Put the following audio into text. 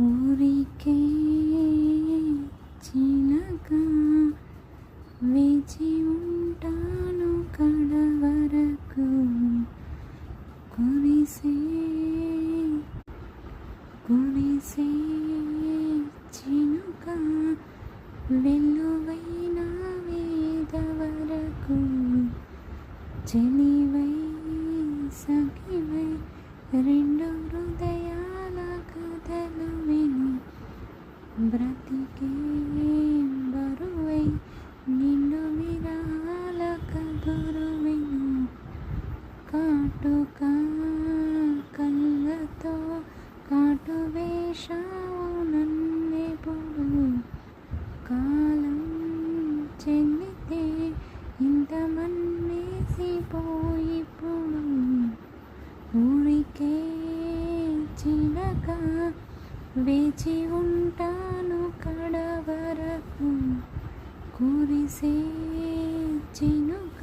ఊరికే చిలక వేచి ఉంటాను కడవరకు కురిసే కురిసే చినుక వెల్లువైన వేద వరకు చెలివై సఖివై రెండు హృదయాల కథలు విను బ్రతికే బరువై నిండు విరాల కదురు విను కాటుక కళ్ళతో కాటు వేషావు నన్నెప్పుడు కాలం చెల్లితే ఇంత మన్నేసిపోయిప్పుడు ఊరికే చిలక వేచి ఉంటాను కడవరకు కురిసే చినుక